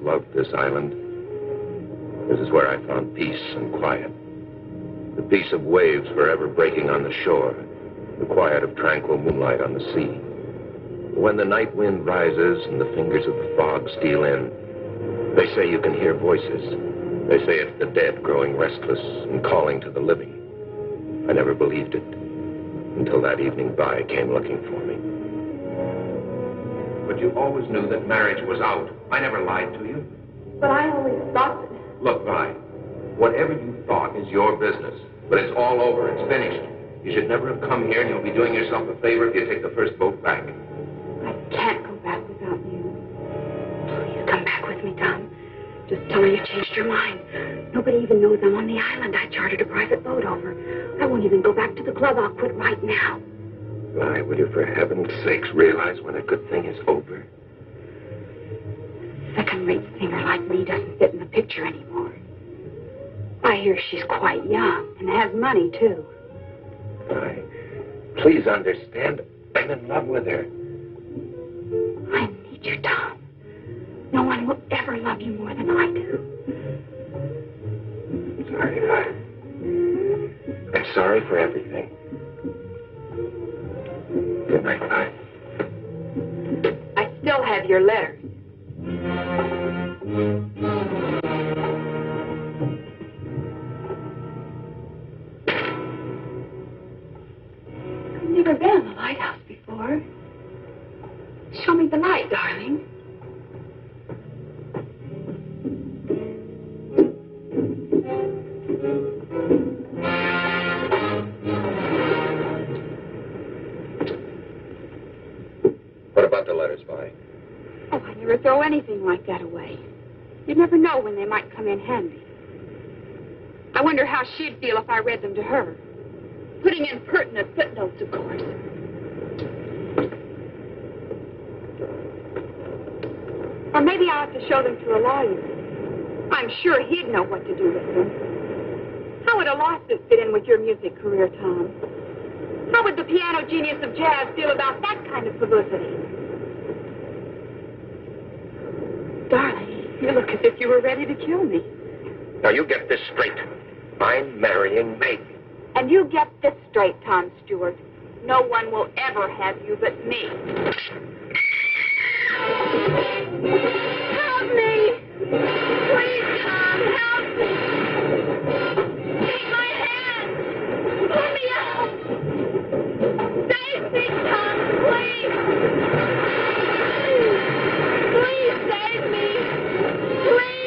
loved this island. This is where I found peace and quiet. The peace of waves forever breaking on the shore. The quiet of tranquil moonlight on the sea. When the night wind rises and the fingers of the fog steal in, they say you can hear voices. They say it's the dead growing restless and calling to the living. I never believed it until that evening Vi came looking for me. But you always knew that marriage was out. I never lied to you. But I always thought that... Look, Vi, whatever you thought is your business. But it's all over. It's finished. You should never have come here, and you'll be doing yourself a favor if you take the first boat back. I can't go back without you. Please come back with me, Tom. Just tell me you changed your mind. Nobody even knows I'm on the island. I chartered a private boat over. I won't even go back to the club. I'll quit right now. Vi, will you for heaven's sakes realize when a good thing is over? A second-rate singer like me doesn't fit in the picture anymore. I hear she's quite young and has money, too. Vi, please understand, I'm in love with her. I need you, Tom. No one will ever love you more than I do. Sorry, Vi. I'm sorry for everything. Good night, Vi. I still have your letters. I've never been in the lighthouse before. Show me the light, darling. What about the letters, Vi? Oh, I never throw anything like that away. You never know when they might come in handy. I wonder how she'd feel if I read them to her. Putting in pertinent footnotes, of course. Or maybe I'll have to show them to a lawyer. I'm sure he'd know what to do with them. How would a lawsuit fit in with your music career, Tom? How would the piano genius of jazz feel about that kind of publicity? Darling, you look as if you were ready to kill me. Now, you get this straight. I'm marrying Meg. And you get this straight, Tom Stewart. No one will ever have you but me. Help me! Please, Tom, help me! Take my hand! Pull me out! Save me, Tom, please! Please save me! Please!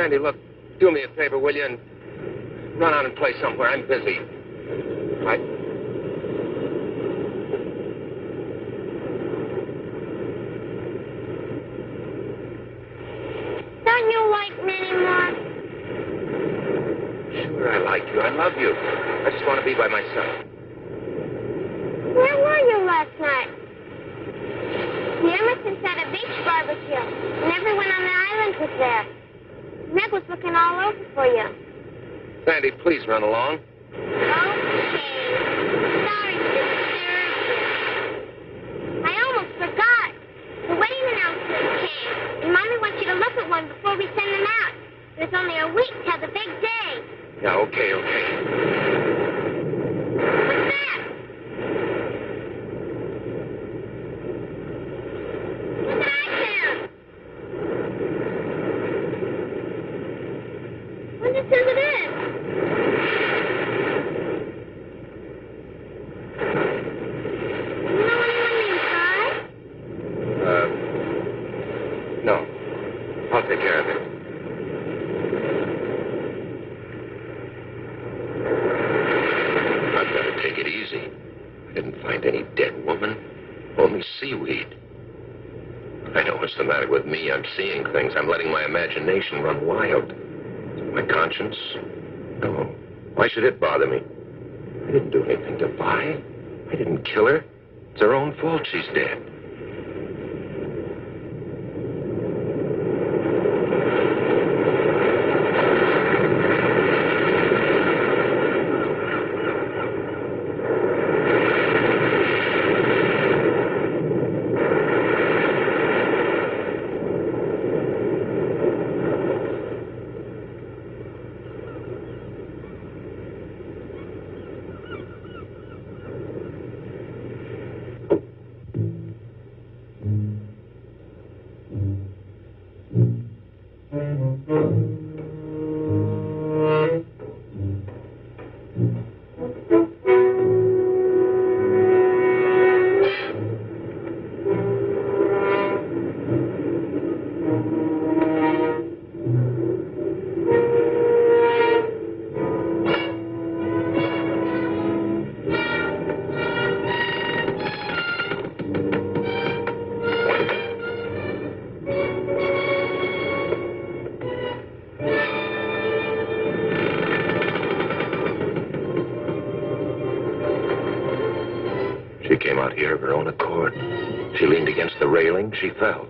Sandy, look, do me a favor, will you, and run out and play somewhere. I'm busy. Don't you like me anymore? Sure, I like you. I love you. I just want to be by myself. Where were you last night? The Emersons had a beach barbecue, and everyone on the island was there. Meg was looking all over for you. Sandy, please run along. Okay. Sorry to disturb you. I almost forgot. The wedding announcements came, and Mommy wants you to look at one before we send them out. There's only a week till the big day. Yeah, okay. What's that? Look at iTunes. Wonder who it is. You know anyone inside? No. I'll take care of it. I've got to take it easy. I didn't find any dead woman, only seaweed. I know what's the matter with me. I'm seeing things. I'm letting my imagination run wild. My conscience? No. Why should it bother me? I didn't do anything to Vi. I didn't kill her. It's her own fault she's dead. She came out here of her own accord. She leaned against the railing. She fell.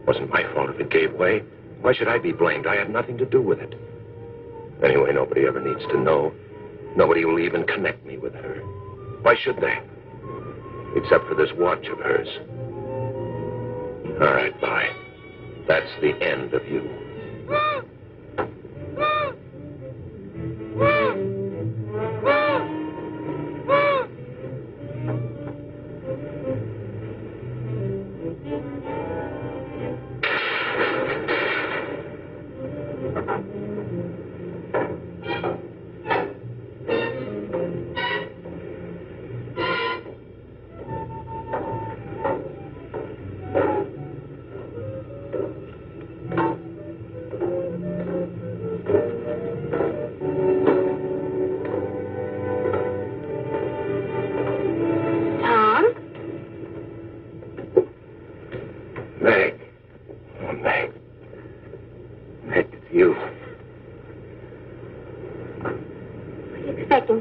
Wasn't my fault if it gave way. Why should I be blamed? I had nothing to do with it. Anyway, nobody ever needs to know. Nobody will even connect me with her. Why should they? Except for this watch of hers. All right, bye. That's the end of you.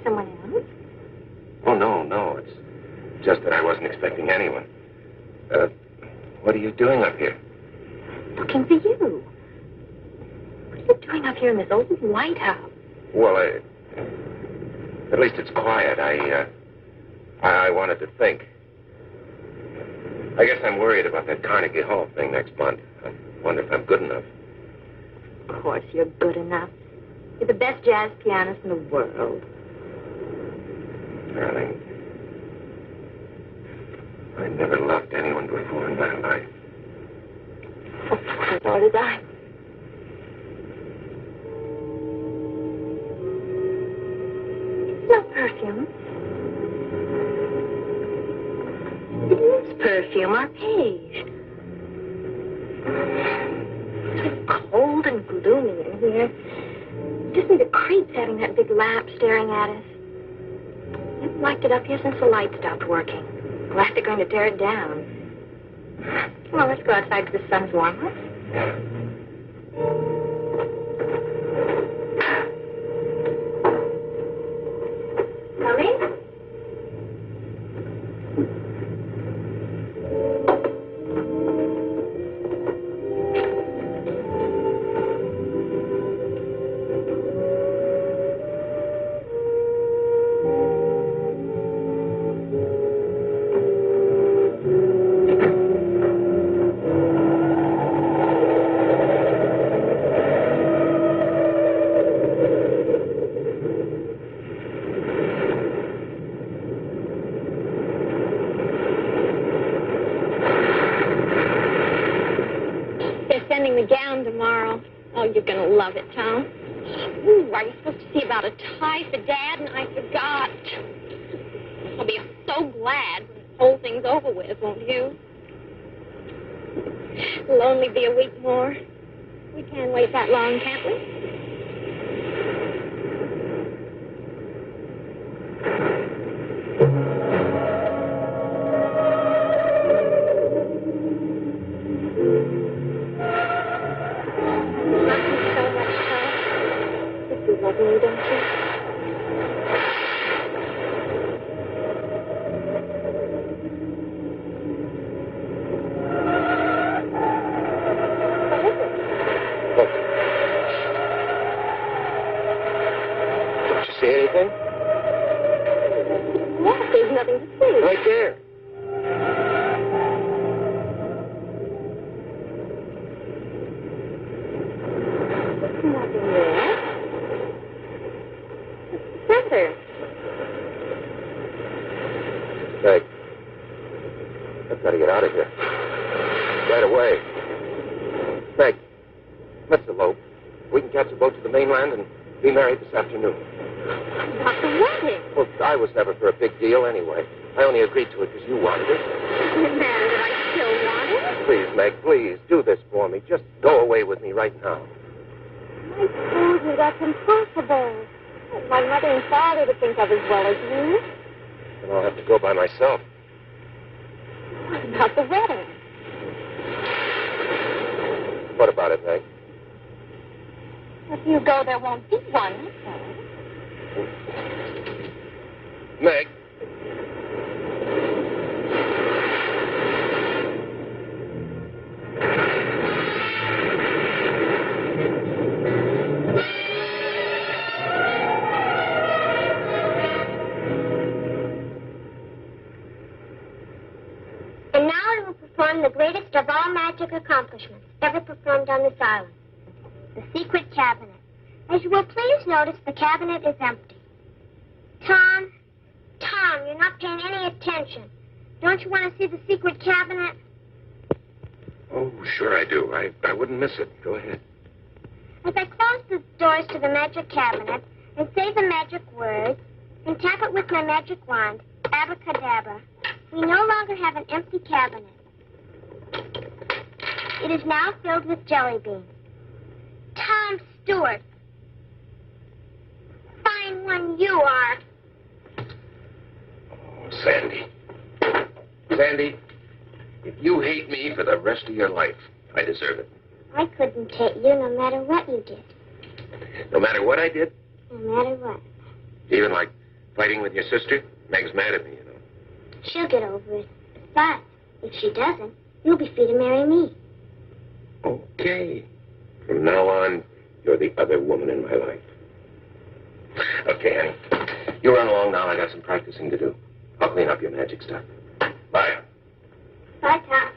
Someone else? Oh, no. It's just that I wasn't expecting anyone. What are you doing up here? Looking for you. What are you doing up here in this old White House? Well, at least it's quiet. I wanted to think. I guess I'm worried about that Carnegie Hall thing next month. I wonder if I'm good enough. Of course you're good enough. You're the best jazz pianist in the world. Darling, I never loved anyone before in my life. Oh, nor did I. No perfume. It is perfume, arpege. It's cold and gloomy. gloomy in here. It just the creeps having that big lamp staring at us. I haven't liked it up here since the light stopped working. Glad they're going to tear it down. Come on, let's go outside because the sun's warm, huh? Coming? Tomorrow. Oh, you're going to love it, Tom. Ooh, I was supposed to see about a tie for Dad, and I forgot. I'll be so glad when this whole thing's over with, won't you? It'll only be a week more. We can't wait that long, can't we? Be married this afternoon. About the wedding? Well, I was never for a big deal anyway. I only agreed to it because you wanted it. Doesn't it matter that I still want it? Please, Meg, please, do this for me. Just go away with me right now. I told you that's impossible. My mother and father to think of as well as you. Then I'll have to go by myself. What about the wedding? What about it, Meg? If you go, there won't be one, okay? Meg. And now I will perform the greatest of all magic accomplishments ever performed on this island. The secret cabinet. As you will please notice, the cabinet is empty. Tom, you're not paying any attention. Don't you want to see the secret cabinet? Oh, sure I do. I wouldn't miss it. Go ahead. As I close the doors to the magic cabinet and say the magic words and tap it with my magic wand, abracadabra, we no longer have an empty cabinet. It is now filled with jelly beans. Tom Stewart. Fine one you are. Oh, Sandy. Sandy, if you hate me for the rest of your life, I deserve it. I couldn't hate you no matter what you did. No matter what I did? No matter what. Even like fighting with your sister? Meg's mad at me, you know. She'll get over it. But if she doesn't, you'll be free to marry me. Okay. From now on, you're the other woman in my life. Okay, honey. You run along now. I got some practicing to do. I'll clean up your magic stuff. Bye. Bye, Tom.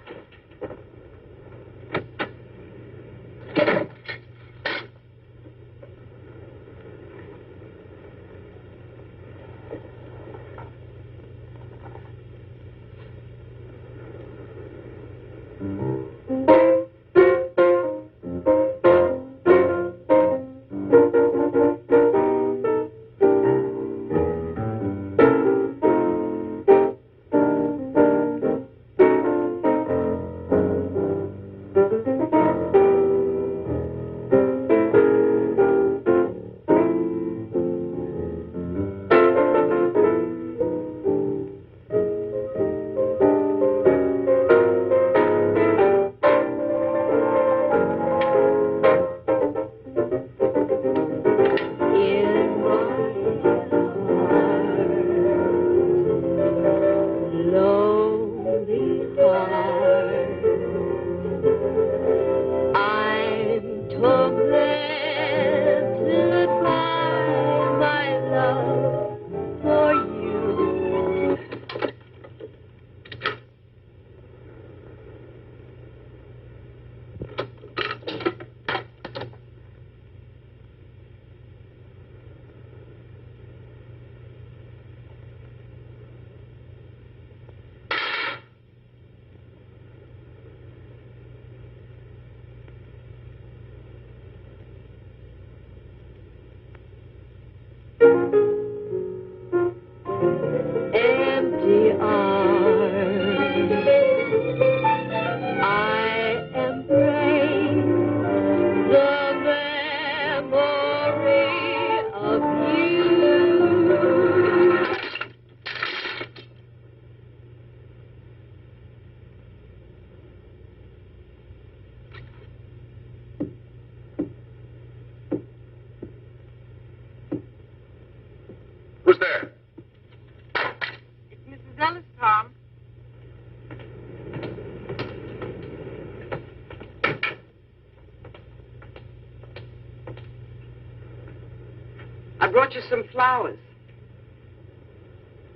brought you some flowers.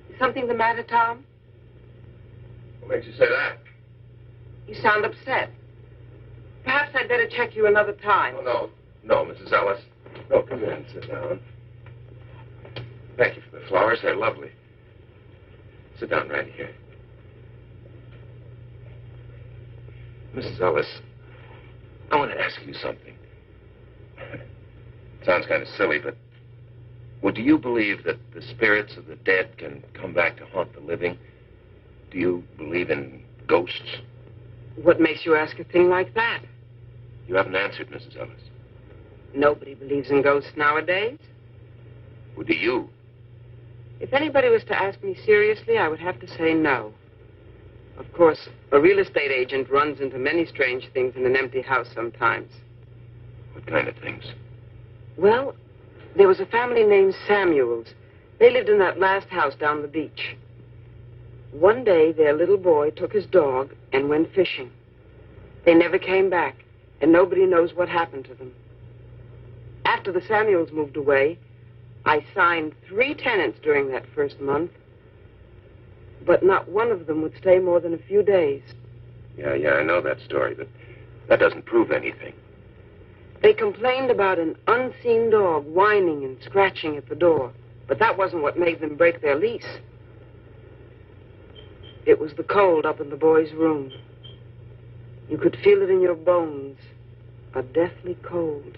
Is something the matter, Tom? What makes you say that? You sound upset. Perhaps I'd better check you another time. Oh, no, Mrs. Ellis. No, come in, sit down. Thank you for the flowers. They're lovely. Sit down right here. Mrs. Ellis, I want to ask you something. Sounds kind of silly, but do you believe that the spirits of the dead can come back to haunt the living? Do you believe in ghosts? What makes you ask a thing like that? You haven't answered, Mrs. Ellis. Nobody believes in ghosts nowadays. Well, do you? If anybody was to ask me seriously, I would have to say no. Of course, a real estate agent runs into many strange things in an empty house sometimes. What kind of things? Well, there was a family named Samuels. They lived in that last house down the beach. One day, their little boy took his dog and went fishing. They never came back, and nobody knows what happened to them. After the Samuels moved away, I signed 3 tenants during that first month, but not one of them would stay more than a few days. Yeah, I know that story, but that doesn't prove anything. They complained about an unseen dog whining and scratching at the door, but that wasn't what made them break their lease. It was the cold up in the boy's room. You could feel it in your bones, a deathly cold.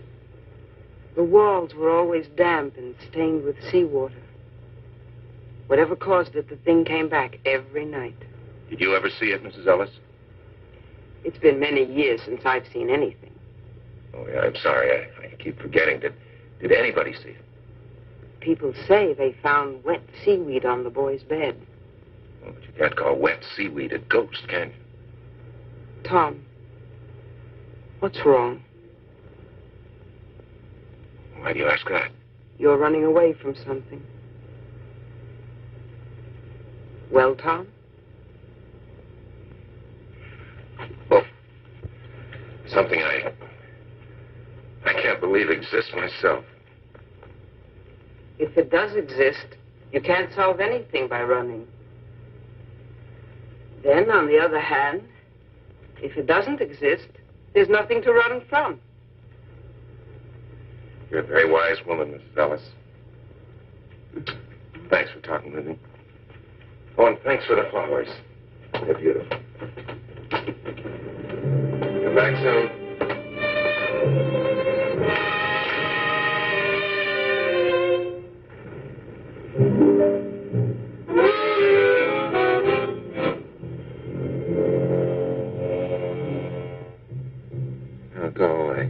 The walls were always damp and stained with seawater. Whatever caused it, the thing came back every night. Did you ever see it, Mrs. Ellis? It's been many years since I've seen anything. Oh, yeah, I'm sorry. I keep forgetting. Did anybody see it? People say they found wet seaweed on the boy's bed. Well, but you can't call wet seaweed a ghost, can you? Tom, what's wrong? Why do you ask that? You're running away from something. Well, Tom? Oh, something I can't believe exists myself. If it does exist, you can't solve anything by running. Then, on the other hand, if it doesn't exist, there's nothing to run from. You're a very wise woman, Mrs. Ellis. Thanks for talking with me. Oh, and thanks for the flowers. They're beautiful. Come back soon. Now, go away.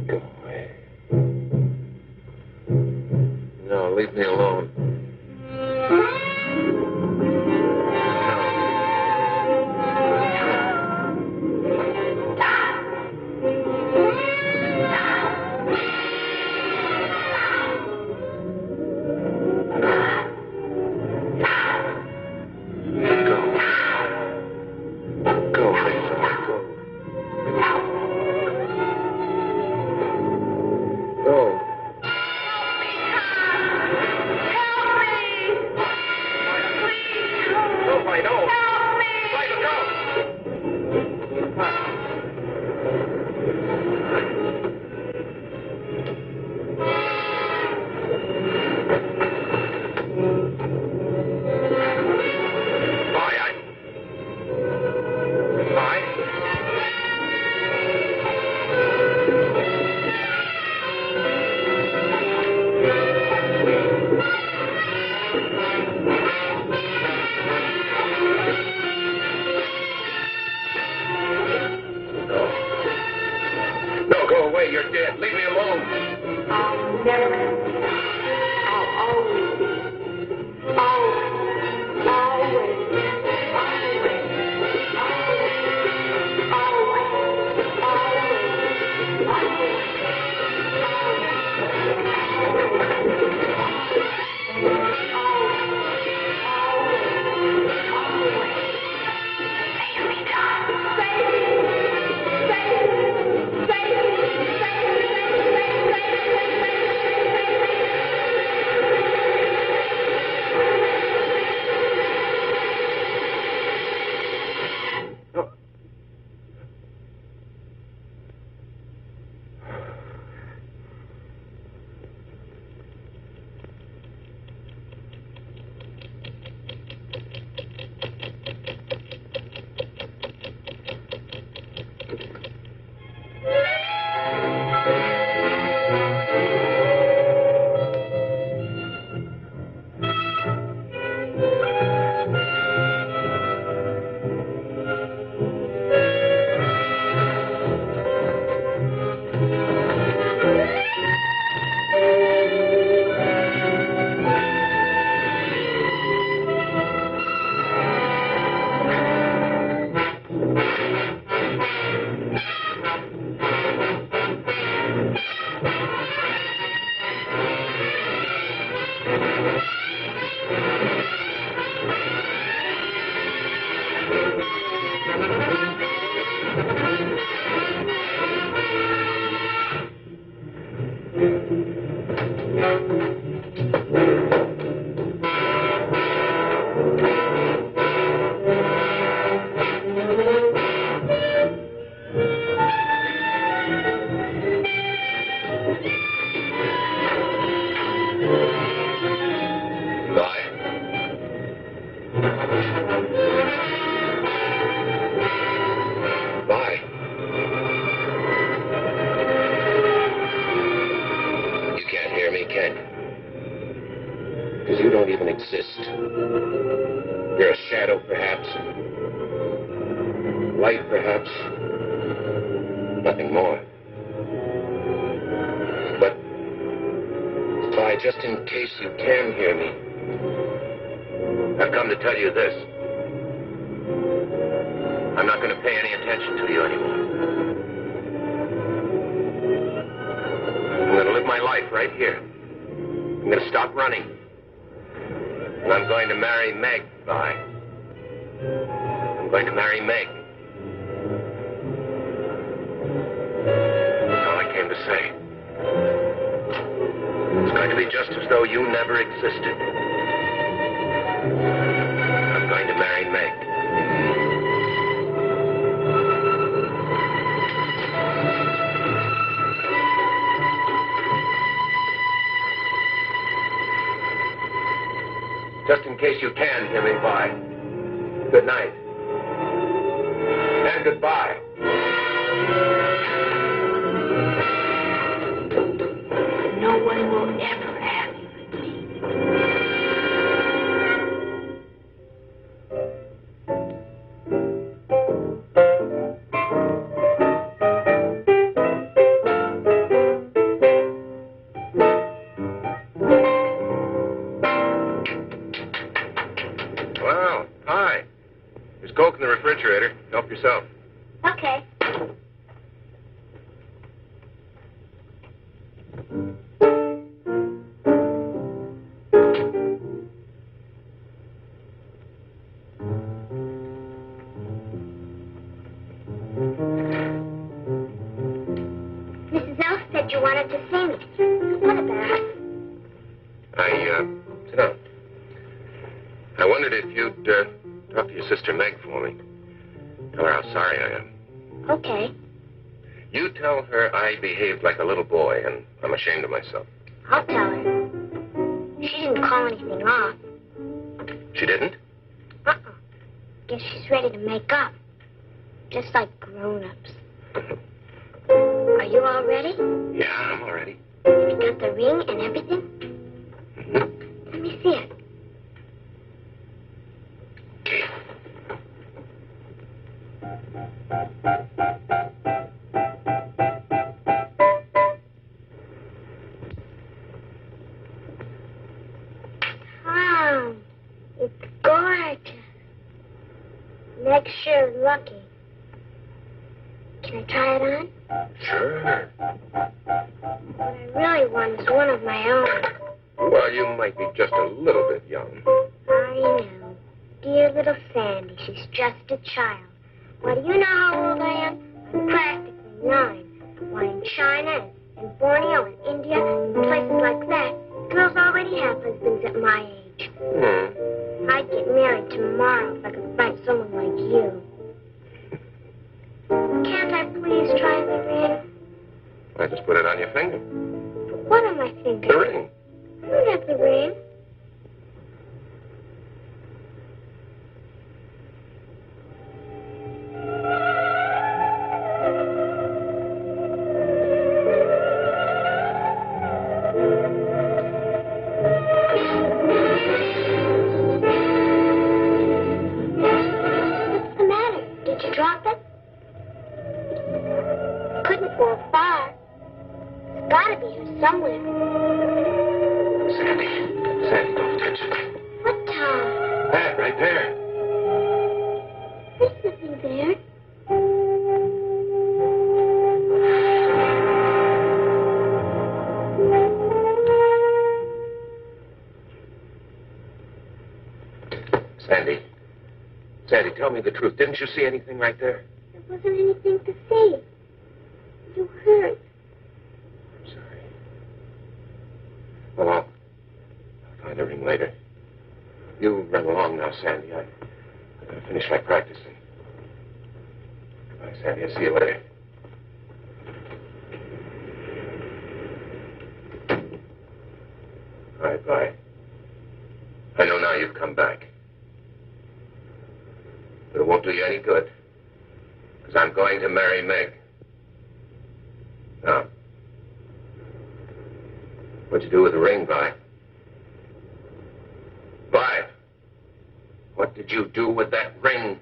Go away. No, leave me alone. Just in case you can hear me, I've come to tell you this. I'm not going to pay any attention to you anymore. I'm going to live my life right here. I'm going to stop running. And I'm going to marry Meg, Vi. I'm going to marry Meg. That's all I came to say. It's going to be just as though you never existed. I'm going to marry Meg. Just in case you can hear me, bye. Good night. And goodbye. No one will ever have you again. Well, hi. There's Coke in the refrigerator. Help yourself. Okay. Mrs. Elf said you wanted to see me. What about? Sit down. I wondered if you'd talk to your sister Meg for me. Tell her how sorry I am. Okay. You tell her I behaved like a little boy and I'm ashamed of myself. I'll tell her. She didn't call anything off. She didn't? Uh-uh. Guess she's ready to make up. Just like grown-ups. Are you all ready? Yeah, I'm all ready. You got the ring and everything? Mm-hmm. Let me see it. Okay. Tom, it's gorgeous. Meg sure lucky. Can I try it on? Sure. What I really want is one of my own. Well, you might be just a little bit young. I know. Dear little Sandy, she's just a child. Why, do you know how old I am? I'm practically 9. Why, in China and Borneo and India and places like that, girls already have husbands at my age. I'd get married tomorrow if I could find someone like you. Can't I please try the ring? I just put it on your finger. What on my finger? The ring. I don't have the ring. What's the matter? Did you drop it? Couldn't fall far. It's gotta be here somewhere. Sandy. Sandy. Sandy, tell me the truth. Didn't you see anything right there? There wasn't anything to see. You hurt. I'm sorry. Well, I'll find a ring later. You run along now, Sandy. I gotta finish my practicing. Goodbye, Sandy. I'll see you later. All right, bye. I know now you've come back. But it won't do you any good. Because I'm going to marry Meg. Now, what'd you do with the ring, Vi? Vi, what did you do with that ring?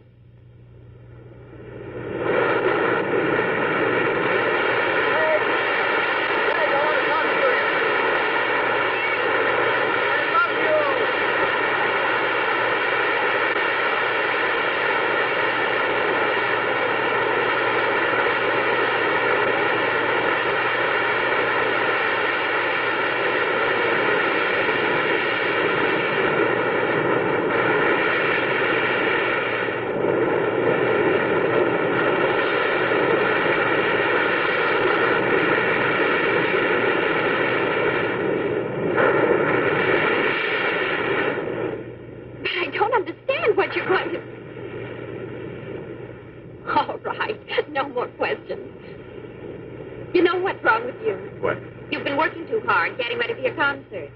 Getting ready for your concert.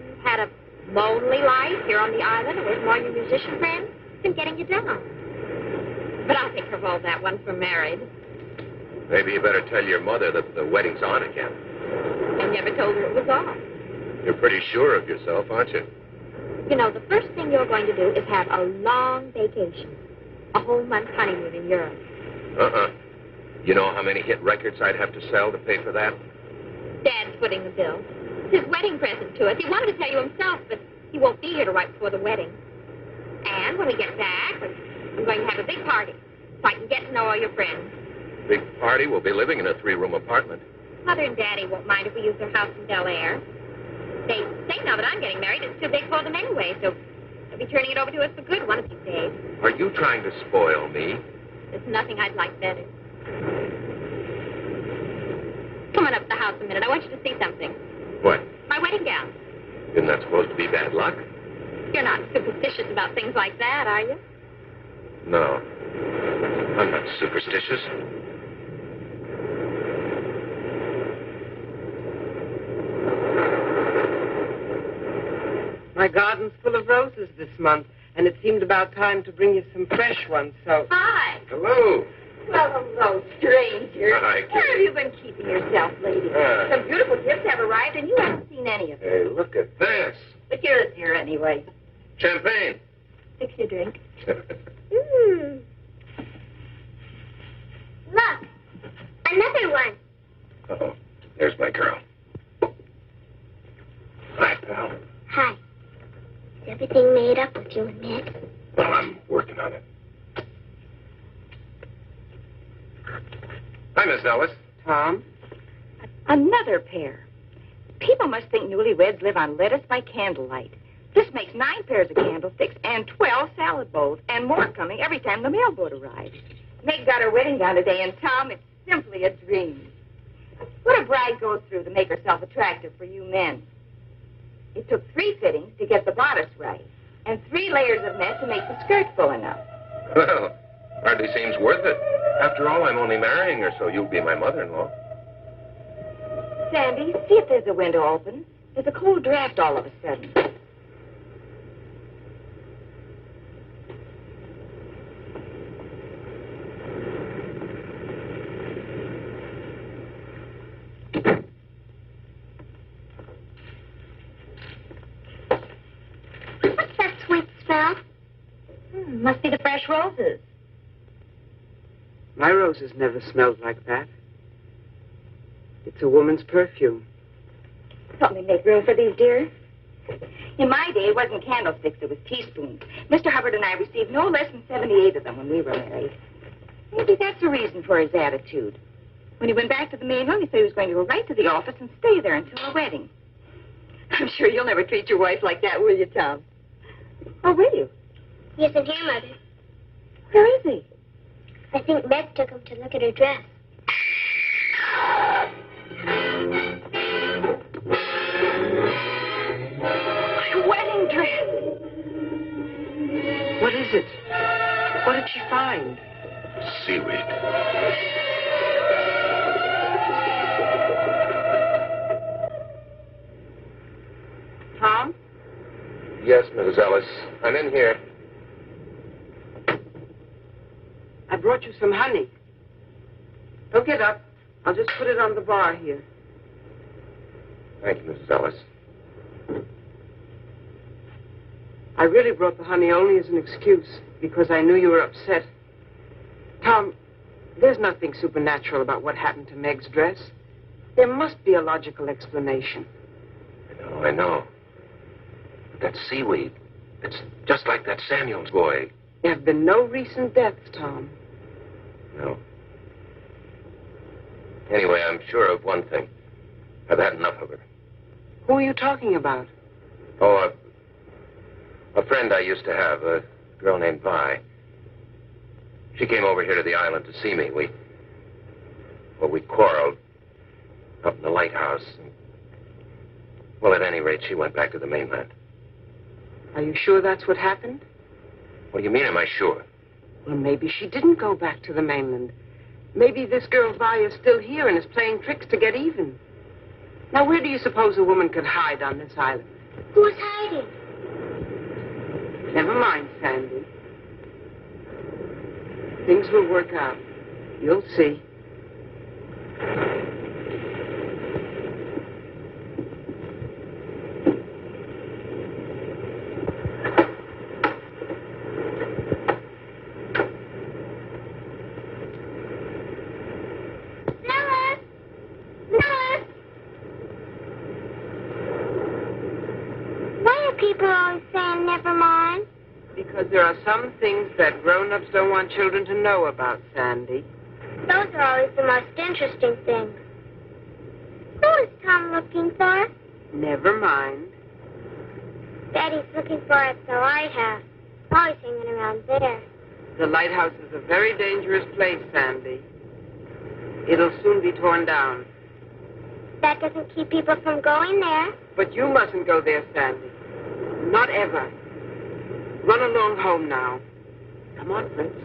You've had a lonely life here on the island away from all your musician friends. It's been getting you down. But I'll take care of all that once we're married. Maybe you better tell your mother that the wedding's on again. I never told her it was off. You're pretty sure of yourself, aren't you? You know, the first thing you're going to do is have a long vacation. A whole month honeymoon in Europe. You know how many hit records I'd have to sell to pay for that? Dad's footing the bill. It's his wedding present to us. He wanted to tell you himself, but he won't be here till right before the wedding. And when we get back, we're going to have a big party, so I can get to know all your friends. Big party? We'll be living in a 3-room apartment. Mother and Daddy won't mind if we use their house in Bel Air. They say now that I'm getting married, it's too big for them anyway, so they'll be turning it over to us for good one of these days. Are you trying to spoil me? There's nothing I'd like better. Come on up to the house a minute. I want you to see something. What? My wedding gown. Isn't that supposed to be bad luck? You're not superstitious about things like that, are you? No. I'm not superstitious. My garden's full of roses this month, and it seemed about time to bring you some fresh ones, so... Hi. Hello. Well, hello, stranger. Hi, Kitty. Where have you been keeping yourself, lady? Some beautiful gifts have arrived, and you haven't seen any of them. Hey, look at this. But you're here anyway. Champagne. Fix your drink. Look, another one. Uh-oh. There's my girl. Hi, pal. Hi. Is everything made up with you and Ned? Well, I'm working on it. Hi, Miss Ellis. Tom? Another pair. People must think newlyweds live on lettuce by candlelight. This makes 9 pairs of candlesticks and 12 salad bowls, and more coming every time the mailboat arrives. Meg got her wedding gown today, and Tom, it's simply a dream. What a bride goes through to make herself attractive for you men. It took 3 fittings to get the bodice right, and 3 layers of net to make the skirt full enough. Well, hardly seems worth it. After all, I'm only marrying her, so you'll be my mother-in-law. Sandy, see if there's a window open. There's a cold draft all of a sudden. What's that sweet smell? Must be the fresh roses. My roses never smelled like that. It's a woman's perfume. Help me make room for these, dear. In my day, it wasn't candlesticks, it was teaspoons. Mr. Hubbard and I received no less than 78 of them when we were married. Maybe that's the reason for his attitude. When he went back to the main room, he said he was going to go right to the office and stay there until our wedding. I'm sure you'll never treat your wife like that, will you, Tom? Or will you? He isn't here, Mother. Where is he? I think Meg took him to look at her dress. My wedding dress. What is it? What did she find? Seaweed. Tom? Yes, Mrs. Ellis. I'm in here. I brought you some honey. Don't get up. I'll just put it on the bar here. Thank you, Mrs. Ellis. I really brought the honey only as an excuse, because I knew you were upset. Tom, there's nothing supernatural about what happened to Meg's dress. There must be a logical explanation. I know. But that seaweed, it's just like that Samuels boy. There have been no recent deaths, Tom. No. Anyway, I'm sure of one thing. I've had enough of her. Who are you talking about? Oh, a friend I used to have, a girl named Vi. She came over here to the island to see me. We quarreled up in the lighthouse. Well, at any rate, she went back to the mainland. Are you sure that's what happened? What do you mean, am I sure? Well, maybe she didn't go back to the mainland. Maybe this girl Vi is still here and is playing tricks to get even. Now, where do you suppose a woman could hide on this island? Who's hiding? Never mind, Sandy. Things will work out. You'll see. People always saying never mind. Because there are some things that grown-ups don't want children to know about, Sandy. Those are always the most interesting things. Who is Tom looking for? Never mind. Daddy's looking for us at the lighthouse. Always hanging around there. The lighthouse is a very dangerous place, Sandy. It'll soon be torn down. That doesn't keep people from going there. But you mustn't go there, Sandy. Not ever. Run along home now. Come on, Fritz.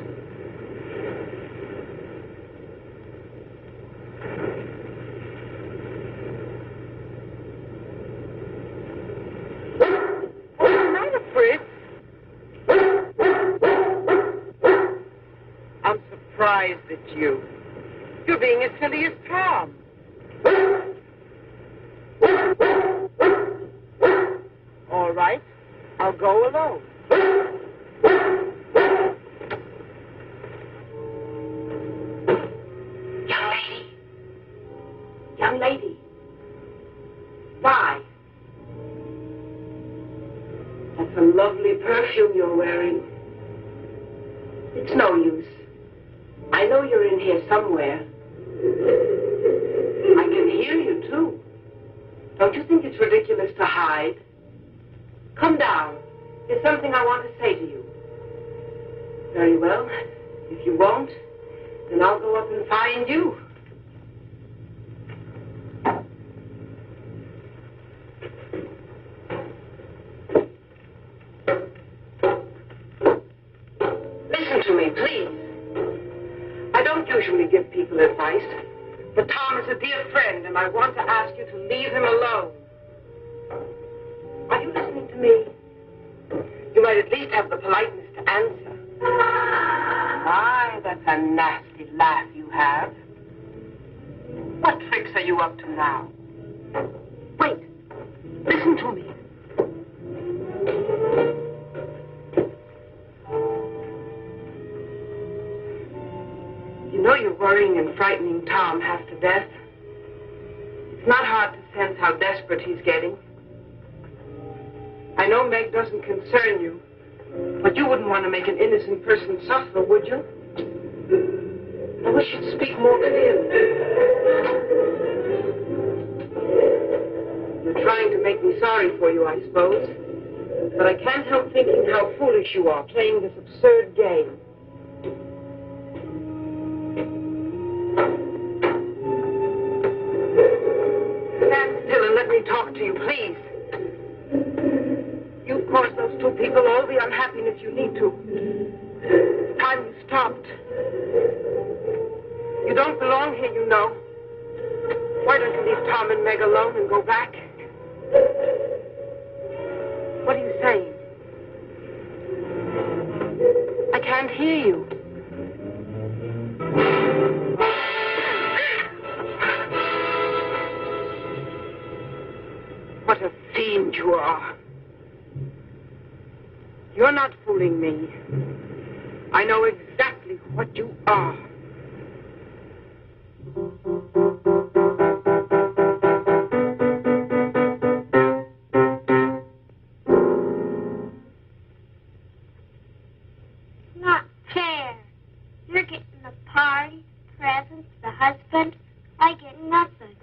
What's the matter, Fritz? I'm surprised at you. You're being as silly as Tom. All right. I'll go alone. Young lady. Young lady. Vi. That's a lovely perfume you're wearing. It's no use. I know you're in here somewhere. I can hear you, too. Don't you think it's ridiculous to hide? Come down. There's something I want to say to you. Very well. If you won't, then I'll go up and find you. Listen to me, please. I don't usually give people advice, but Tom is a dear friend, and I want to ask you to leave him alone. Are you listening to me? You might at least have the politeness to answer. My, that's a nasty laugh you have. What tricks are you up to now? Wait. Listen to me. You know you're worrying and frightening Tom half to death. It's not hard to sense how desperate he's getting. I know Meg doesn't concern you, but you wouldn't want to make an innocent person suffer, would you? I wish you'd speak more clearly. You're trying to make me sorry for you, I suppose. But I can't help thinking how foolish you are playing this absurd game. Stand still and let me talk to you, please. You've caused those two people all the unhappiness you need to. It's time you stopped. You don't belong here, you know. Why don't you leave Tom and Meg alone and go back? What are you saying? I can't hear you. What a fiend you are. You're not fooling me. I know exactly what you are. Not fair. You're getting the party, presents, the husband. I get nothing.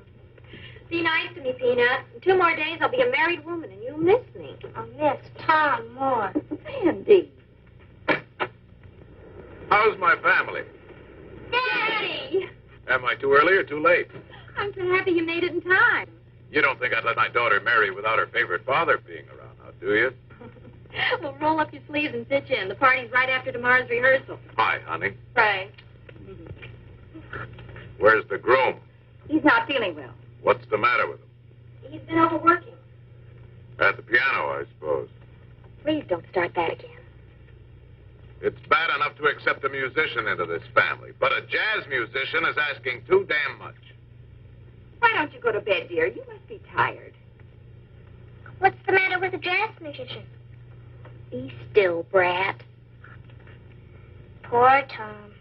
Be nice to me, Peanut. In 2 more days, I'll be a married woman, and you'll miss me. I'll miss Tom more. Sandy. How's my family? Daddy! Am I too early or too late? I'm so happy you made it in time. You don't think I'd let my daughter marry without her favorite father being around, now, do you? Well, roll up your sleeves and pitch in. The party's right after tomorrow's rehearsal. Hi, honey. Right. Where's the groom? He's not feeling well. What's the matter with him? He's been overworking. At the piano, I suppose. Please don't start that again. It's bad enough to accept a musician into this family, but a jazz musician is asking too damn much. Why don't you go to bed, dear? You must be tired. What's the matter with a jazz musician? Be still, brat. Poor Tom.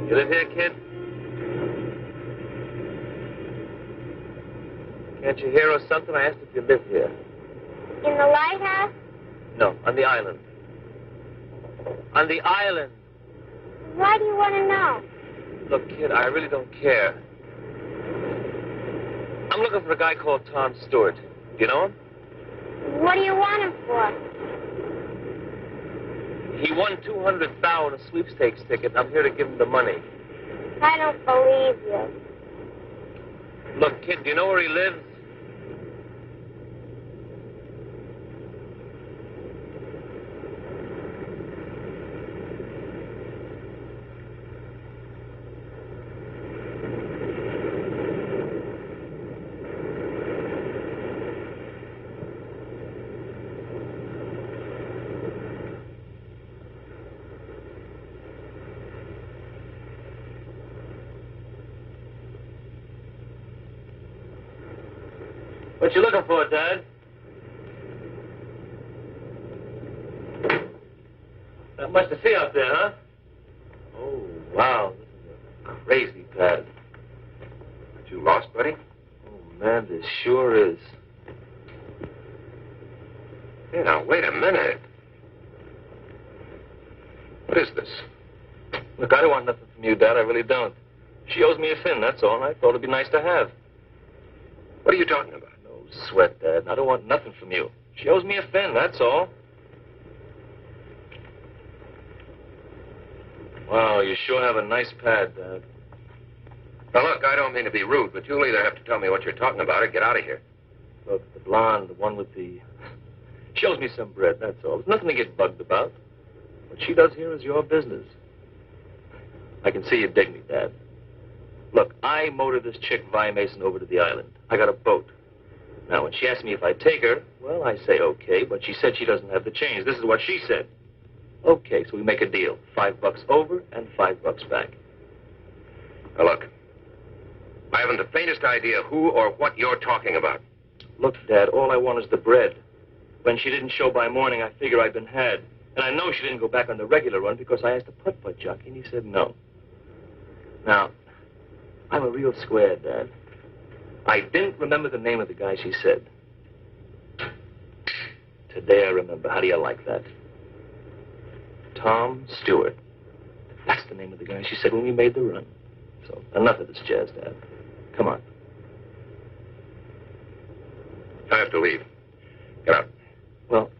You live here, kid? Can't you hear or something? I asked if you live here. In the lighthouse? No, on the island. On the island. Why do you want to know? Look, kid, I really don't care. I'm looking for a guy called Tom Stewart. Do you know him? What do you want him for? He won $200,000 a sweepstakes ticket, and I'm here to give him the money. I don't believe you. Look, kid, do you know where he lives? What you looking for, Dad? Not much to see out there, huh? Oh, wow. This is a crazy pad. Aren't you lost, buddy? Oh, man, this sure is. Hey, now, wait a minute. What is this? Look, I don't want nothing from you, Dad. I really don't. She owes me a fin, that's all. I thought it'd be nice to have. What are you talking about? No sweat, Dad. I don't want nothing from you. She owes me a fin, that's all. Wow, you sure have a nice pad, Dad. Now, look, I don't mean to be rude, but you'll either have to tell me what you're talking about or get out of here. Look, the blonde, the one with the... shows me some bread, that's all. There's nothing to get bugged about. What she does here is your business. I can see you dig me, Dad. Look, I motored this chick, Vi Mason, over to the island. I got a boat. Now, when she asked me if I'd take her, well, I say okay, but she said she doesn't have the change. This is what she said. Okay, so we make a deal. $5 over and $5 back. Now, look, I haven't the faintest idea who or what you're talking about. Look, Dad, all I want is the bread. When she didn't show by morning, I figure I'd been had. And I know she didn't go back on the regular run because I asked the putt-putt jockey, and he said no. Now, I'm a real square, Dad. I didn't remember the name of the guy she said. Today I remember. How do you like that? Tom Stewart. That's the name of the guy she said when we made the run. So, enough of this jazz, Dad. Come on. I have to leave. Get out. Well,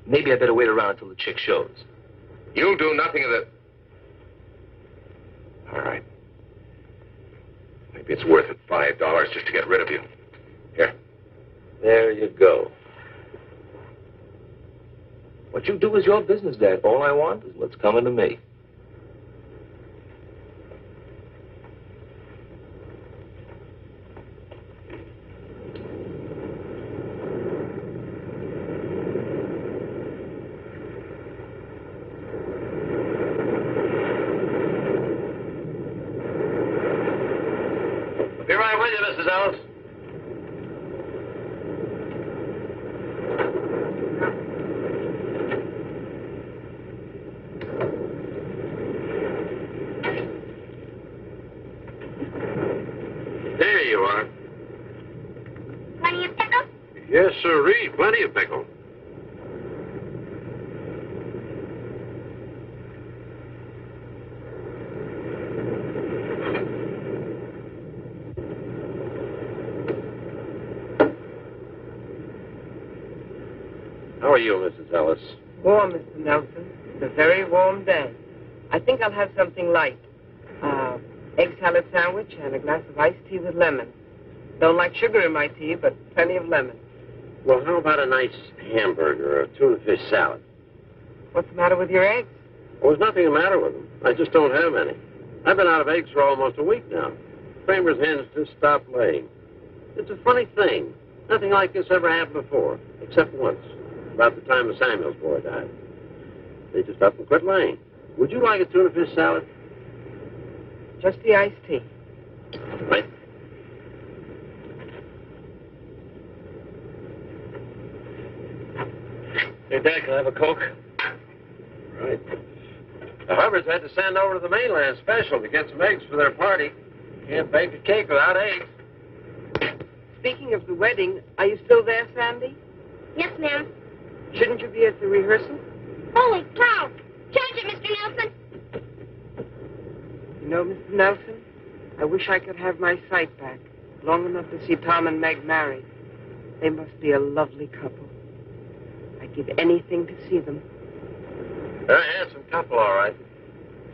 maybe I better wait around until the chick shows. You'll do nothing of the... All right. Maybe it's worth it, $5 just to get rid of you. Here. There you go. What you do is your business, Dad. All I want is what's coming to me. Be right with you, Mrs. Ellis. There you are. Plenty of pickle? Yes, sirree. Plenty of pickle. How are you, Mrs. Ellis? Warm, Mr. Nelson. It's a very warm day. I think I'll have something light. Egg salad sandwich and a glass of iced tea with lemon. Don't like sugar in my tea, but plenty of lemon. Well, how about a nice hamburger or a tuna fish salad? What's the matter with your eggs? Well, there's nothing the matter with them. I just don't have any. I've been out of eggs for almost a week now. Kramer's hens just stopped laying. It's a funny thing. Nothing like this ever happened before, except once, about the time the Samuels boy died. They just up and quit laying. Would you like a tuna fish salad? Just the iced tea. Right. Hey, Dad, can I have a Coke? Right. The Hubbards had to send over to the mainland special to get some eggs for their party. Can't bake a cake without eggs. Speaking of the wedding, are you still there, Sandy? Yes, ma'am. Shouldn't you be at the rehearsal? Holy cow! Charge it, Mr. Nelson. You know, Mr. Nelson, I wish I could have my sight back, long enough to see Tom and Meg married. They must be a lovely couple. I'd give anything to see them. They're a handsome couple, all right.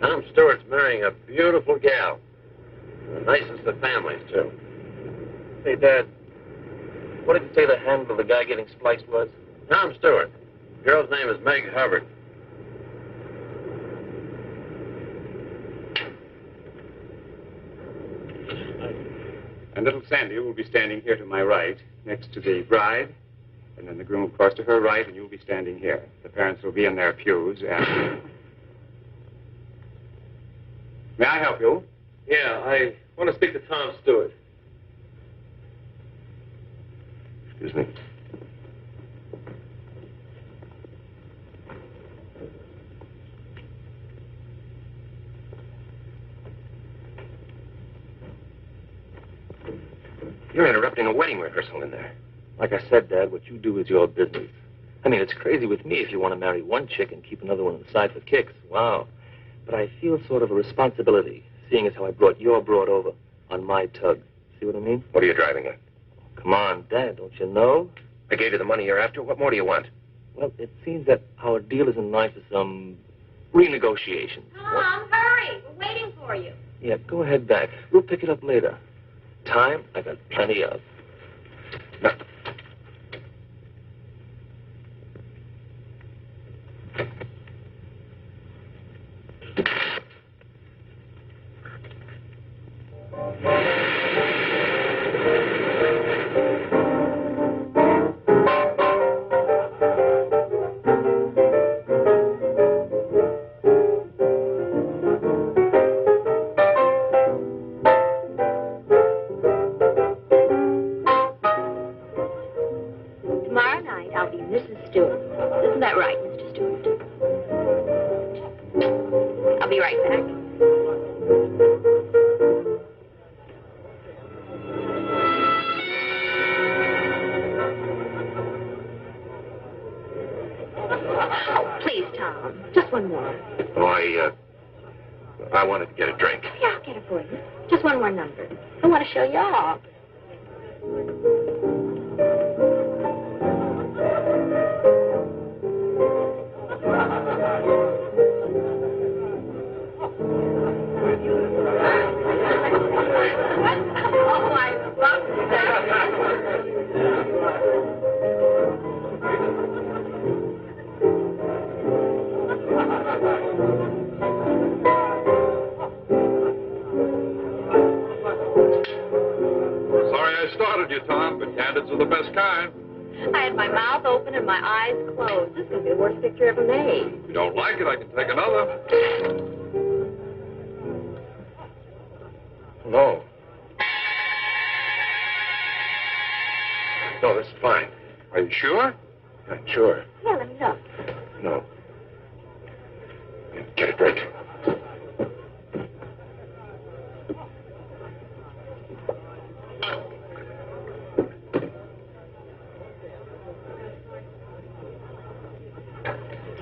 Tom Stewart's marrying a beautiful gal. The nicest of families, too. Hey, Dad, what did you say the handle of the guy getting spliced was? Tom Stewart. The girl's name is Meg Hubbard. And little Sandy will be standing here to my right, next to the bride. And then the groom, of course, to her right, and you'll be standing here. The parents will be in their pews, and... May I help you? Yeah, I want to speak to Tom Stewart. Excuse me. You're interrupting a wedding rehearsal in there. Like I said, Dad, what you do is your business. I mean, it's crazy with me if you want to marry one chick and keep another one on the side for kicks. Wow. But I feel sort of a responsibility, seeing as how I brought your broad over on my tug. See what I mean? What are you driving at? Come on, Dad, don't you know? I gave you the money you're after. What more do you want? Well, it seems that our deal is in line for some renegotiation. Tom, hurry. We're waiting for you. Yeah, go ahead back. We'll pick it up later. Time, I got plenty of. Now, Tomorrow night, I'll be Mrs. Stewart. Isn't that right, Mr. Stewart? I'll be right back. Oh, please, Tom. Just one more. Oh, I wanted to get a drink. Yeah, I'll get it for you. Just one more number. I want to show you off. Oh, I love Sorry I started you, Tom, but candids are the best kind. I had my mouth open and my eyes closed. This is going to be the worst picture ever made. If you don't like it, I can take another. No. No, this is fine. Are you sure? I'm sure. Here, let me look. No. Get a drink.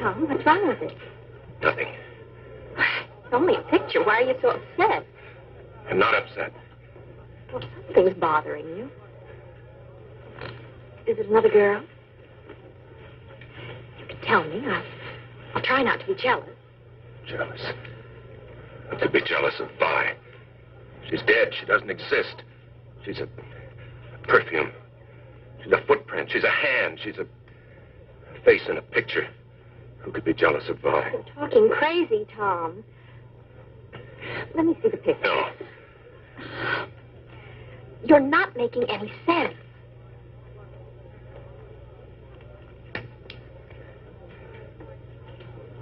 Tom, what's wrong with it? Nothing. It's only a picture. Why are you so upset? I'm not upset. Well, something's bothering you. Is it another girl? You can tell me. I'll try not to be jealous. Jealous. I could be jealous of Vi. She's dead. She doesn't exist. She's a perfume. She's a footprint. She's a hand. She's a face in a picture. Who could be jealous of Vi? You're talking crazy, Tom. Let me see the picture. No. You're not making any sense.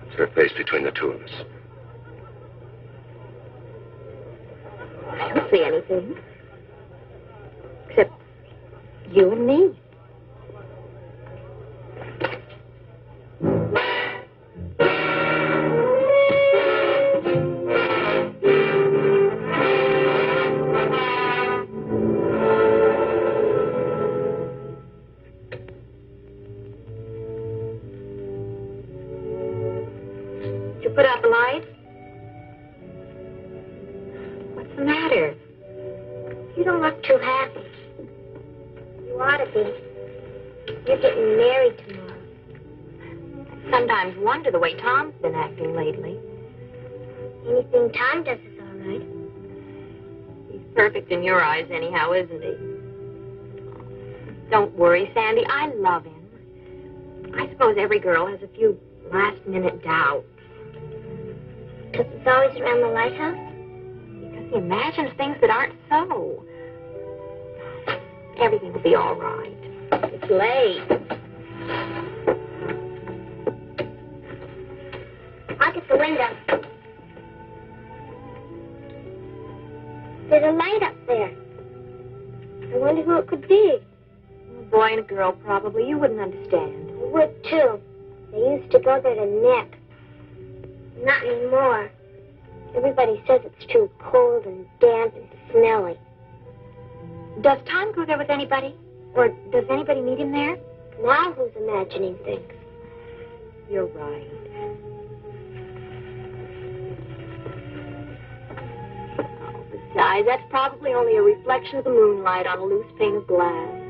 It's her face between the two of us. I don't see anything. Except you and me. Did you put out the light? What's the matter? You don't look too happy. You ought to be. You're getting married tomorrow. I sometimes wonder the way Tom's been acting lately. Anything Tom does is all right. He's perfect in your eyes anyhow, isn't he? Don't worry, Sandy. I love him. I suppose every girl has a few last-minute doubts. Because he's always around the lighthouse? Because he imagines things that aren't so. Everything will be all right. It's late. I'll get the window. There's a light up there. I wonder who it could be. A boy and a girl, probably. You wouldn't understand. I would, too. They used to go there to nip. Not anymore. Everybody says it's too cold and damp and smelly. Does Tom go there with anybody? Or does anybody meet him there? Now who's imagining things? You're right. Oh, besides, that's probably only a reflection of the moonlight on a loose pane of glass.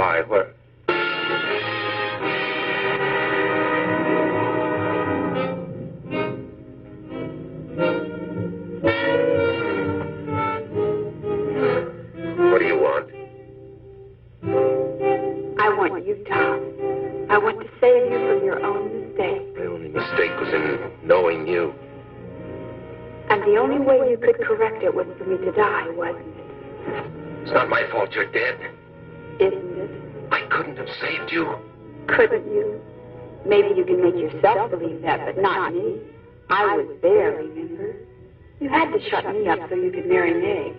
Vi, where... What do you want? I want you, Tom. I want to save you from your own mistake. My only mistake was in knowing you. And the only way you could correct it was for me to die, wasn't it? It's not my fault you're dead. Isn't it? I couldn't have saved you. Couldn't you? Maybe you can make yourself believe that, but not me. I was there, remember? You had to shut me up so you could marry Meg.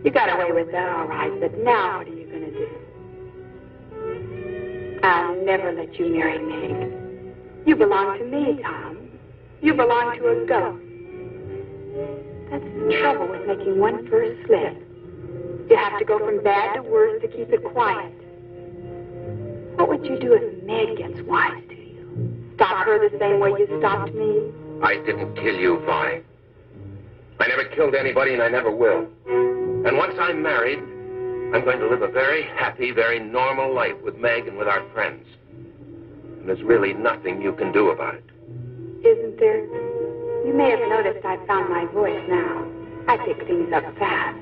You got away with that all right, but now what are you going to do? I'll never let you marry Meg. You belong to me, Tom. You belong to a ghost. That's the trouble with making one first slip. You have to go from bad to worse to keep it quiet. What would you do if Meg gets wise to you? Stop her the same way you stopped me? I didn't kill you, Vi. I never killed anybody, and I never will. And once I'm married, I'm going to live a very happy, very normal life with Meg and with our friends. And there's really nothing you can do about it. Isn't there? You may have noticed I've found my voice now. I pick things up fast.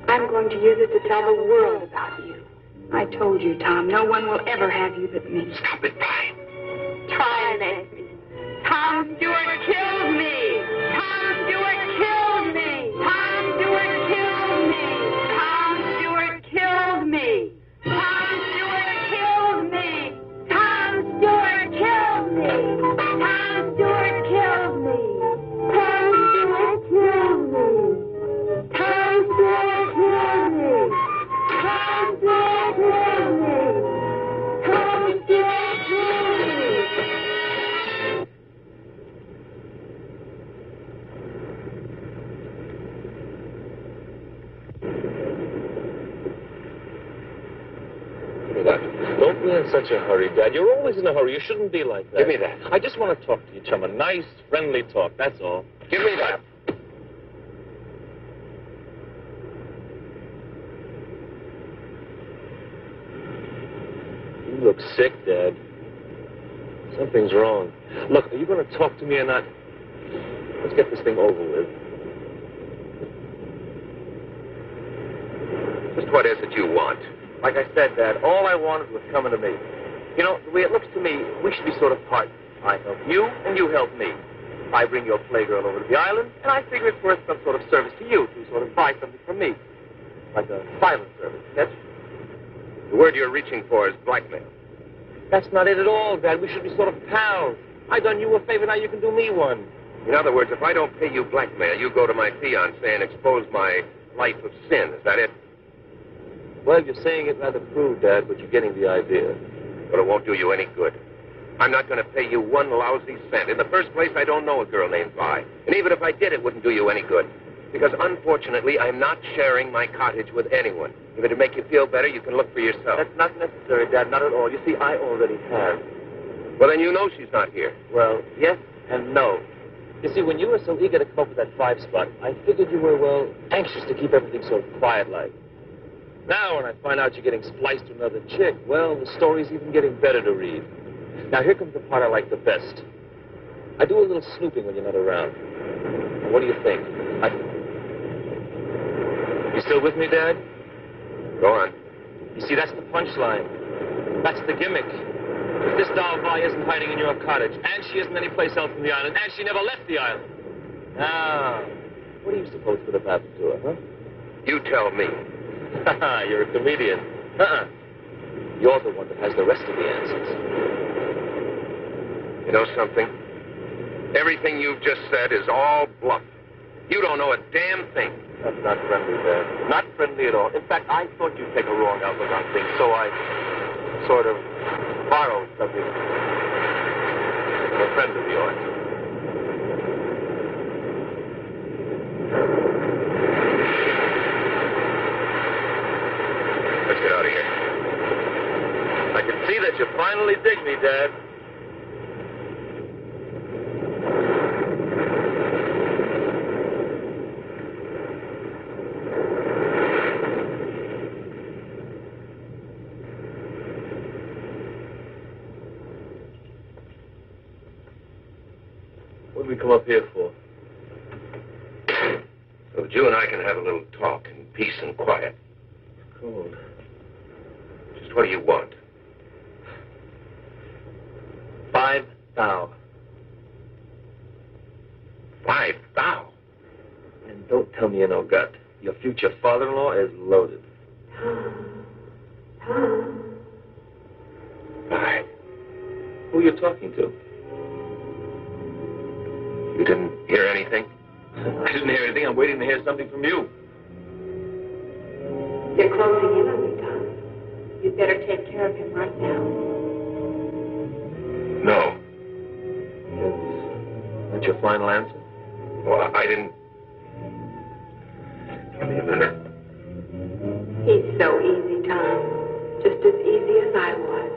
I'm going to use it to tell the world about you. I told you, Tom, no one will ever have you but me. Stop it, Vi. Try and make me. Tom Stewart killed me! Tom Stewart killed me! Tom Stewart killed me! Tom Stewart killed me! Tom Stewart killed me! Tom Stewart killed me! Tom Stewart killed me! Tom Stewart killed me! Tom Stewart killed me! Tom Stewart killed me! Tom Stewart killed me! Give me that. Don't be in such a hurry, Dad. You're always in a hurry. You shouldn't be like that. Give me that. I just want to talk to you, chum. A nice, friendly talk, that's all. Give me that. You look sick, Dad. Something's wrong. Look, are you going to talk to me or not? Let's get this thing over with. Just what is it you want? Like I said, Dad, all I wanted was coming to me. You know, the way it looks to me, we should be sort of partners. I help you, and you help me. I bring your playgirl over to the island, and I figure it's worth some sort of service to you to sort of buy something from me. Like a silent service. The word you're reaching for is blackmail. That's not it at all, Dad. We should be sort of pals. I done you a favor, now you can do me one. In other words, if I don't pay you blackmail, you go to my fiancé and expose my life of sin. Is that it? Well, you're saying it rather crude, Dad, but you're getting the idea. But it won't do you any good. I'm not going to pay you one lousy cent. In the first place, I don't know a girl named Vi. And even if I did, it wouldn't do you any good. Because unfortunately, I'm not sharing my cottage with anyone. If it'd make you feel better, you can look for yourself. That's not necessary, Dad, not at all. You see, I already have. Well, then you know she's not here. Well, yes and no. You see, when you were so eager to come up with that 5 spot, I figured you were, well, anxious to keep everything sort of quiet-like. Now, when I find out you're getting spliced to another chick, well, the story's even getting better to read. Now, here comes the part I like the best. I do a little snooping when you're not around. Now, what do you think? You still with me, Dad? Go on. You see, that's the punchline. That's the gimmick. If this doll Vi isn't hiding in your cottage, and she isn't anyplace else in the island, and she never left the island. Now, what do you suppose could have happened to her, huh? You tell me. You're a comedian. You're the one that has the rest of the answers. You know something? Everything you've just said is all bluff. You don't know a damn thing. That's not friendly, Dad. Not friendly at all. In fact, I thought you'd take a wrong outlook on things, so I sort of borrowed something from a friend of yours. Let's get out of here. I can see that you finally dig me, Dad. What did we come up here for? So that you and I can have a little talk in peace and quiet. Cool. Just what do you want? 5 thou. 5 thou? And don't tell me you no gut. Your future father-in-law is loaded. Why? Who are you talking to? You didn't hear anything? I didn't hear anything. I'm waiting to hear something from you. They're closing in on you, Tom. You'd better take care of him right now. No. Is that your final answer? Well, I didn't... Give me a minute. He's so easy, Tom. Just as easy as I was.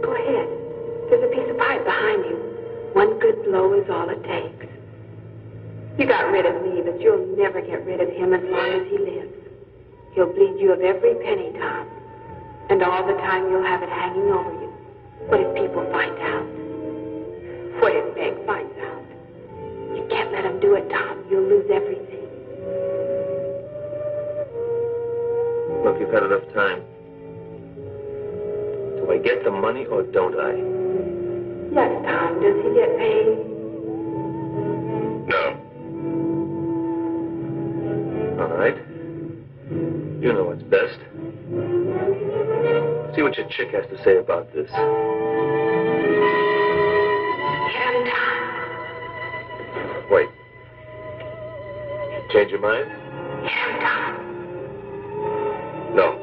Go ahead. There's a piece of pipe behind you. One good blow is all it takes. You got rid of me, but you'll never get rid of him as long as he lives. He'll bleed you of every penny, Tom. And all the time you'll have it hanging over you. What if people find out? What if Meg finds out? You can't let him do it, Tom. You'll lose everything. Look, you've had enough time. Do I get the money or don't I? Yes, Tom. Does he get paid? No. All right. You know what's best. See what your chick has to say about this. Get him, Tom. Wait. Change your mind? Get him, Tom. No.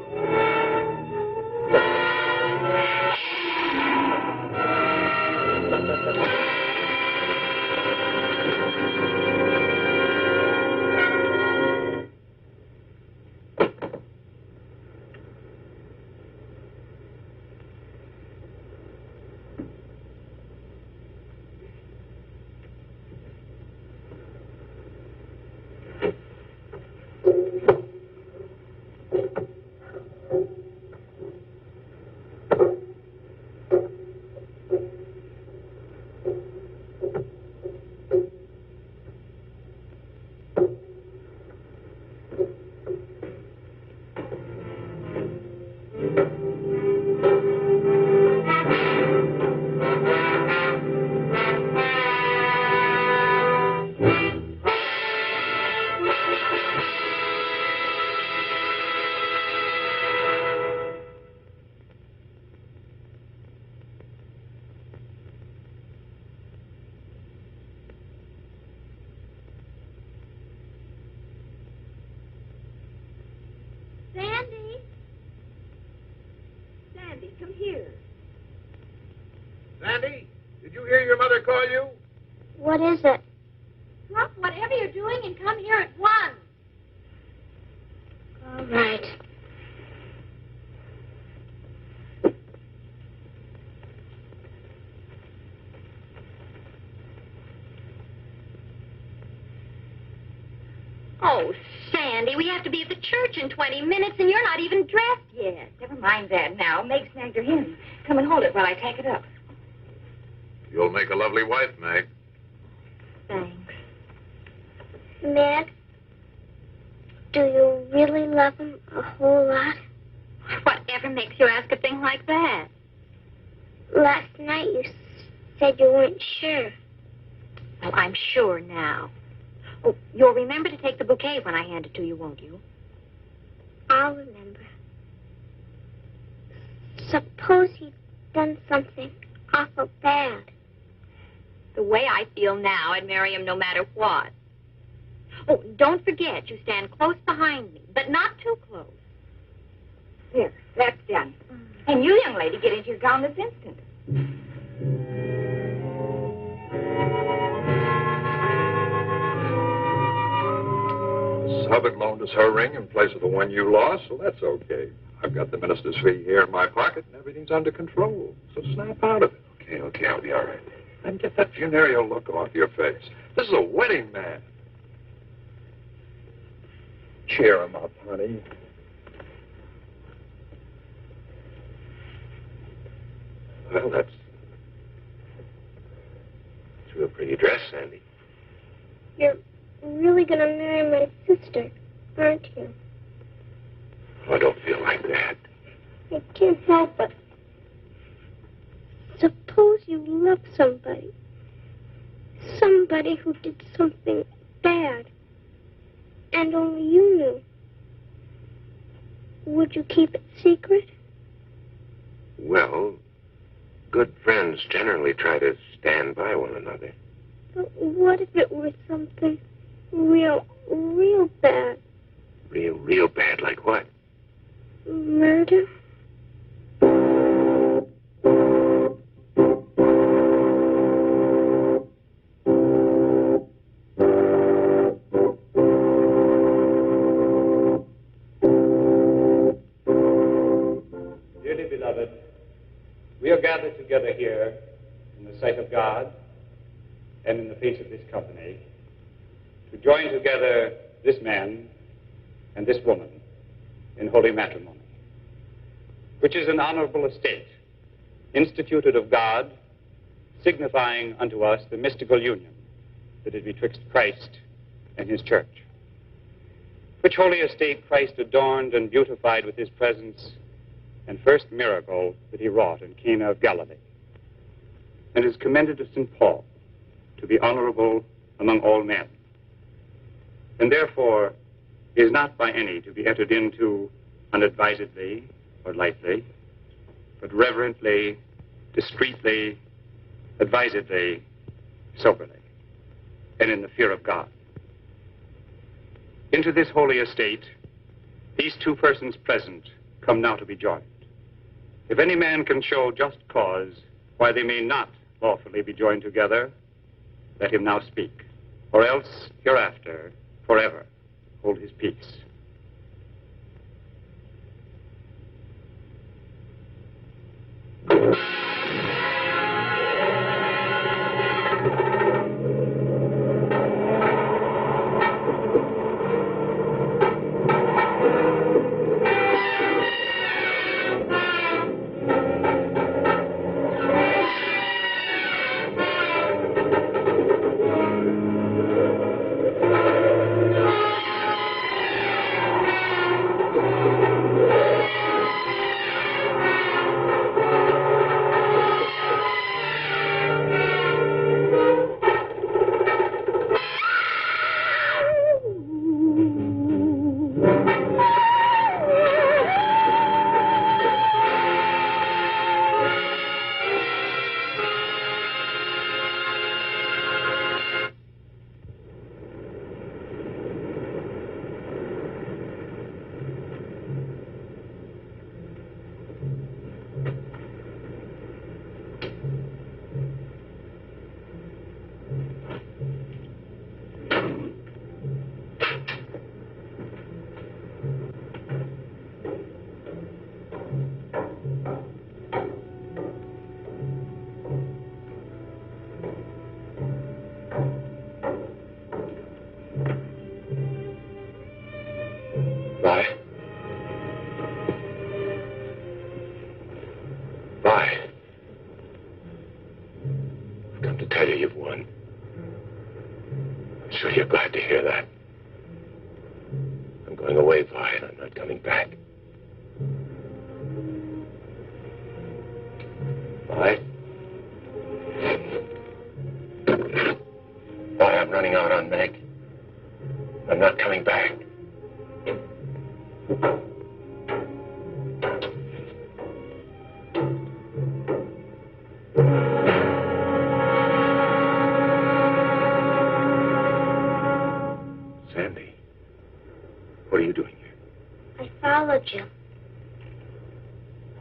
Sandy, come here. Sandy, did you hear your mother call you? What is it? Drop whatever you're doing and come here at once. All right. Oh, Sandy, we have to be at the church in 20 minutes, and you're not even dressed yet. Never mind that now. Meg snagged her hen. Come and hold it while I tack it up. You'll make a lovely wife, Meg. Thanks. Meg, do you really love him a whole lot? Whatever makes you ask a thing like that? Last night you said you weren't sure. Well, I'm sure now. Oh, you'll remember to take the bouquet when I hand it to you, won't you? I'll remember. Suppose he'd done something awful bad. The way I feel now, I'd marry him no matter what. Oh, don't forget, you stand close behind me, but not too close. There, that's done. And you, young lady, get into your gown this instant. Hubbard loaned us her ring in place of the one you lost, so that's okay. I've got the minister's fee here in my pocket, and everything's under control. So snap out of it. Okay, I'll be all right. And get that funereal look off your face. This is a wedding man. Cheer him up, honey. Well, that's It's a real pretty dress, Sandy. You're really going to marry my sister, aren't you? Oh, I don't feel like that. I can't help it. Suppose you love somebody. Somebody who did something bad. And only you knew. Would you keep it secret? Well, good friends generally try to stand by one another. But what if it were something real bad? Real bad, like what? Murder? Dearly beloved, we are gathered together here in the sight of God and in the face of this company to join together this man and this woman in holy matrimony, which is an honorable estate, instituted of God, signifying unto us the mystical union that is betwixt Christ and his church. Which holy estate Christ adorned and beautified with his presence and first miracle that he wrought in Cana of Galilee, and is commended to St. Paul to be honorable among all men, and therefore is not by any to be entered into unadvisedly or lightly, but reverently, discreetly, advisedly, soberly, and in the fear of God. Into this holy estate, these two persons present come now to be joined. If any man can show just cause why they may not lawfully be joined together, let him now speak, or else hereafter, forever, hold his peace.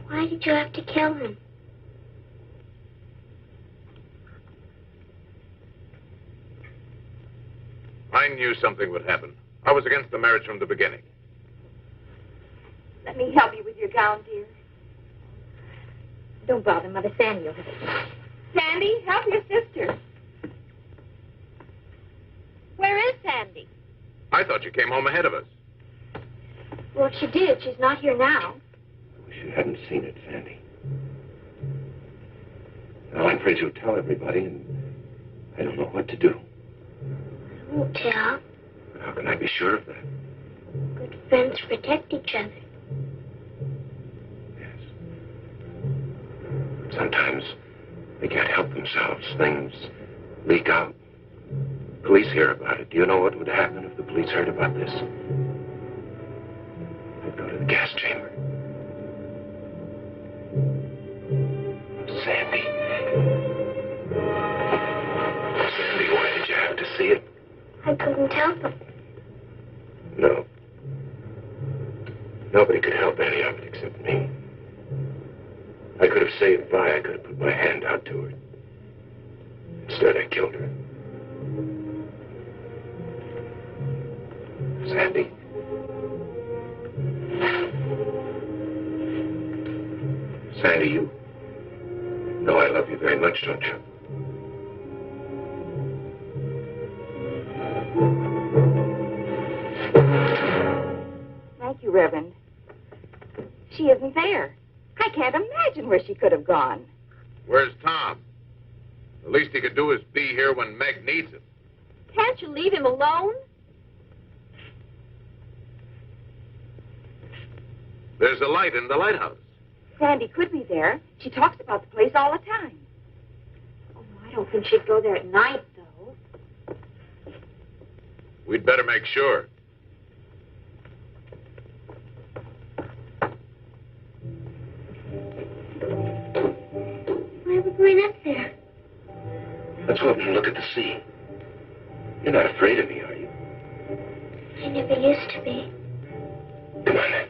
Why did you have to kill him? I knew something would happen. I was against the marriage from the beginning. Let me help you with your gown, dear. Don't bother, Mother. Sandy will have it. Sandy, help your sister. Where is Sandy? I thought you came home ahead of us. Well, if she did, she's not here now. I wish you hadn't seen it, Sandy. Now, I'm afraid you'll tell everybody, and I don't know what to do. I won't tell. But how can I be sure of that? Good friends protect each other. Yes. Sometimes they can't help themselves. Things leak out. Police hear about it. Do you know what would happen if the police heard about this? They'd go to the gas chamber. Sandy. Sandy, why did you have to see it? I couldn't help it. No. Nobody could help any of it except me. I could have saved Vi. I could have put my hand out to her. Instead, I killed her. Sandy. Sandy, you know I love you very much, don't you? Thank you, Reverend. She isn't there. I can't imagine where she could have gone. Where's Tom? The least he could do is be here when Meg needs him. Can't you leave him alone? There's a light in the lighthouse. Sandy could be there. She talks about the place all the time. Oh, I don't think she'd go there at night, though. We'd better make sure. Why are we going up there? Let's go up and look at the sea. You're not afraid of me, are you? I never used to be. Come on, then.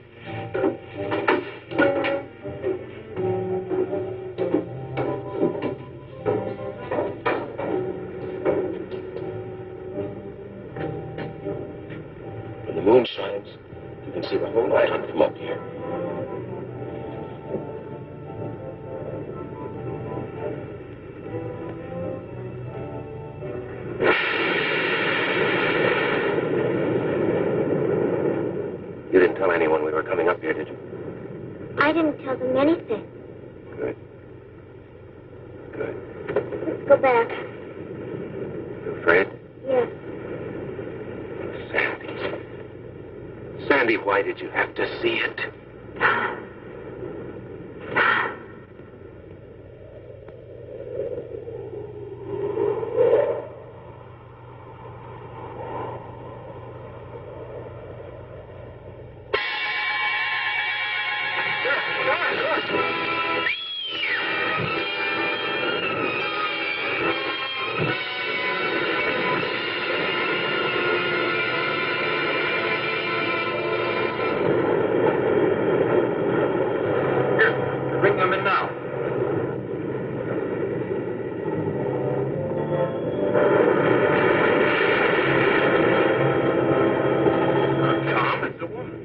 When the moon shines, you can see the whole island from up here. You didn't tell anyone we were coming up here, did you? I didn't tell them anything. Good. Good. Let's go back. You afraid? Yes. Sandy. Sandy, why did you have to see it? Bring them in now. Tom, it's a woman.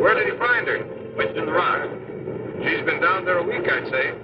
Where did he find her? Went in the rock. She's been down there a week, I'd say.